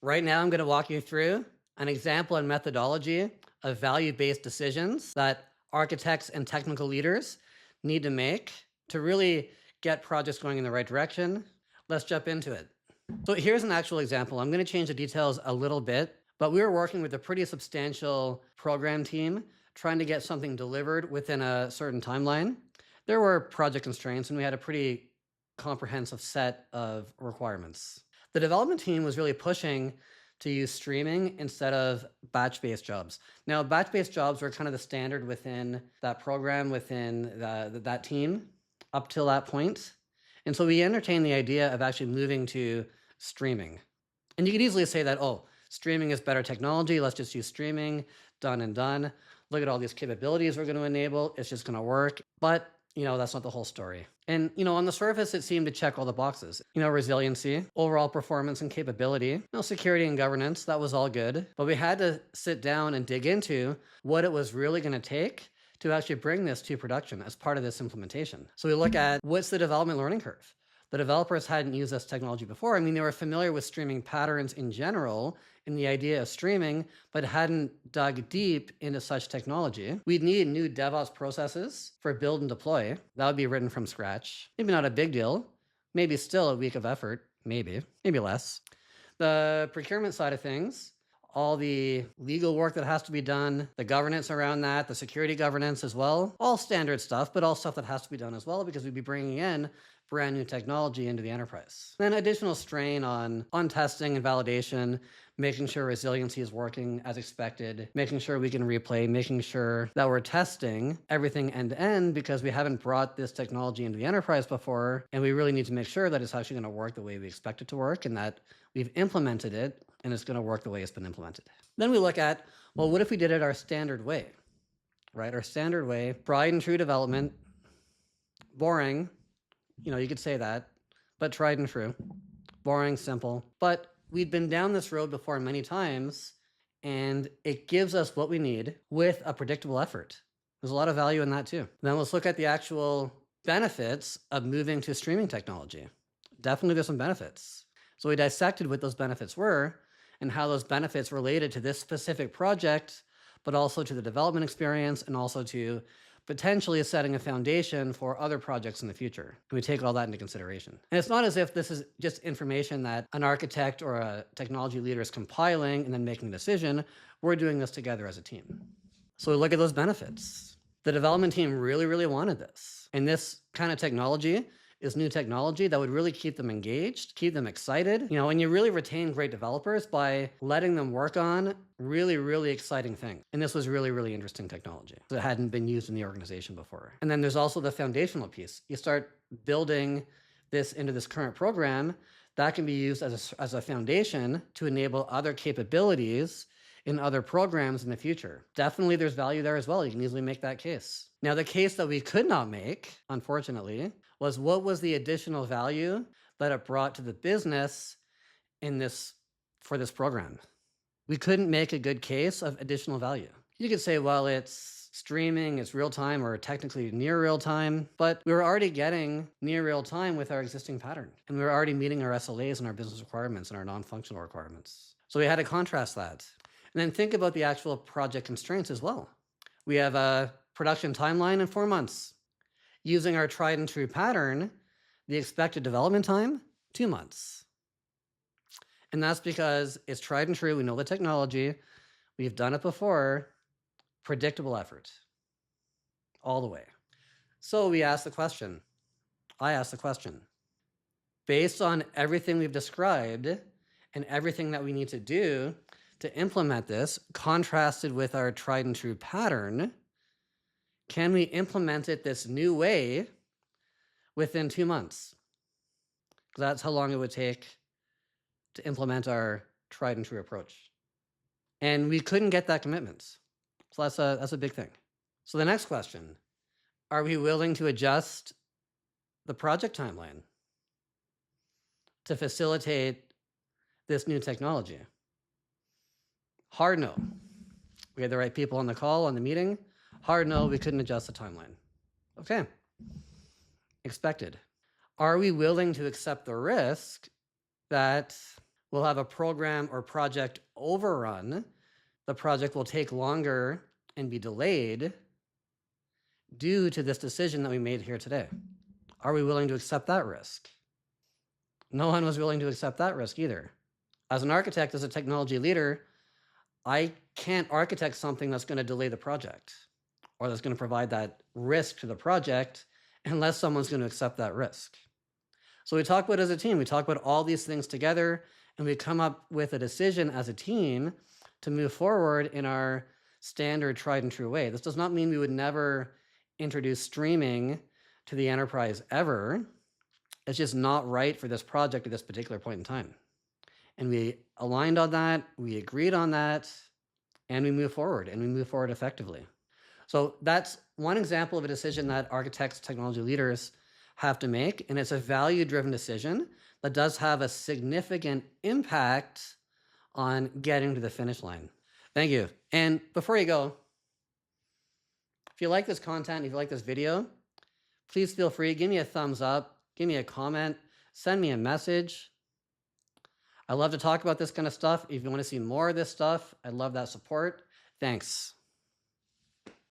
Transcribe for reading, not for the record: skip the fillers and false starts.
Right now, I'm going to walk you through an example and methodology of value-based decisions that architects and technical leaders need to make to really get projects going in the right direction. Let's jump into it. So here's an actual example. I'm going to change the details a little bit, but we were working with a pretty substantial program team trying to get something delivered within a certain timeline. There were project constraints, and we had a pretty comprehensive set of requirements. The development team was really pushing to use streaming instead of batch-based jobs. Now, batch-based jobs were kind of the standard within that program, within that team up till that point. And so we entertained the idea of actually moving to streaming. And you could easily say that, oh, streaming is better technology. Let's just use streaming, done and done. Look at all these capabilities we're going to enable. It's just going to work. But that's not the whole story. And, on the surface, it seemed to check all the boxes. Resiliency, overall performance and capability, security and governance, that was all good. But we had to sit down and dig into what it was really going to take to actually bring this to production as part of this implementation. So we look at what's the development learning curve. The developers hadn't used this technology before. I mean, they were familiar with streaming patterns in general and the idea of streaming, but hadn't dug deep into such technology. We'd need new DevOps processes for build and deploy. That would be written from scratch. Maybe not a big deal. Maybe still a week of effort. Maybe less. The procurement side of things, all the legal work that has to be done, the governance around that, the security governance as well, all standard stuff, but all stuff that has to be done as well because we'd be bringing in brand new technology into the enterprise. Then additional strain on testing and validation, making sure resiliency is working as expected, making sure we can replay, making sure that we're testing everything end to end because we haven't brought this technology into the enterprise before, and we really need to make sure that it's actually going to work the way we expect it to work and that we've implemented it and it's going to work the way it's been implemented. Then we look at, well, what if we did it our standard way, right? Our standard way, tried and true development, boring, you could say that, but tried and true, boring, simple. But we've been down this road before many times, and it gives us what we need with a predictable effort. There's a lot of value in that too. Then let's look at the actual benefits of moving to streaming technology. Definitely there's some benefits. So we dissected what those benefits were and how those benefits related to this specific project, but also to the development experience and also to potentially setting a foundation for other projects in the future. And we take all that into consideration. And it's not as if this is just information that an architect or a technology leader is compiling and then making a decision. We're doing this together as a team. So we look at those benefits. The development team really, really wanted this. And this kind of technology is new technology that would really keep them engaged, keep them excited, and you really retain great developers by letting them work on really, really exciting things. And this was really, really interesting technology that hadn't been used in the organization before. And then there's also the foundational piece. You start building this into this current program that can be used as a foundation to enable other capabilities in other programs in the future. Definitely there's value there as well. You can easily make that case. Now, the case that we could not make, unfortunately, was what was the additional value that it brought to the business for this program. We couldn't make a good case of additional value. You could say, well, it's streaming, it's real time, or technically near real time, but we were already getting near real time with our existing pattern. And we were already meeting our SLAs and our business requirements and our non-functional requirements. So we had to contrast that. And then think about the actual project constraints as well. We have a production timeline in 4 months. Using our tried and true pattern, the expected development time, 2 months. And that's because it's tried and true. We know the technology. We've done it before. Predictable effort. All the way. So we asked the question. I asked the question. Based on everything we've described and everything that we need to do to implement this, contrasted with our tried and true pattern, can we implement it this new way within 2 months? Because that's how long it would take to implement our tried and true approach. And we couldn't get that commitment. So that's a big thing. So the next question, are we willing to adjust the project timeline to facilitate this new technology? Hard no. We had the right people on the call, on the meeting. Hard no, we couldn't adjust the timeline. Okay. Expected. Are we willing to accept the risk that, we'll have a program or project overrun. The project will take longer and be delayed due to this decision that we made here today. Are we willing to accept that risk? No one was willing to accept that risk either. As an architect, as a technology leader, I can't architect something that's going to delay the project or that's going to provide that risk to the project unless someone's going to accept that risk. So we talk about it as a team. We talk about all these things together, and we come up with a decision as a team to move forward in our standard tried and true way. This does not mean we would never introduce streaming to the enterprise ever. It's just not right for this project at this particular point in time. And we aligned on that, we agreed on that, and we move forward, and we move forward effectively. So that's one example of a decision that architects, technology leaders have to make, and it's a value-driven decision that does have a significant impact on getting to the finish line. Thank you. And before you go, if you like this content, if you like this video, please feel free, give me a thumbs up, give me a comment, send me a message. I love to talk about this kind of stuff. If you want to see more of this stuff, I'd love that support. Thanks.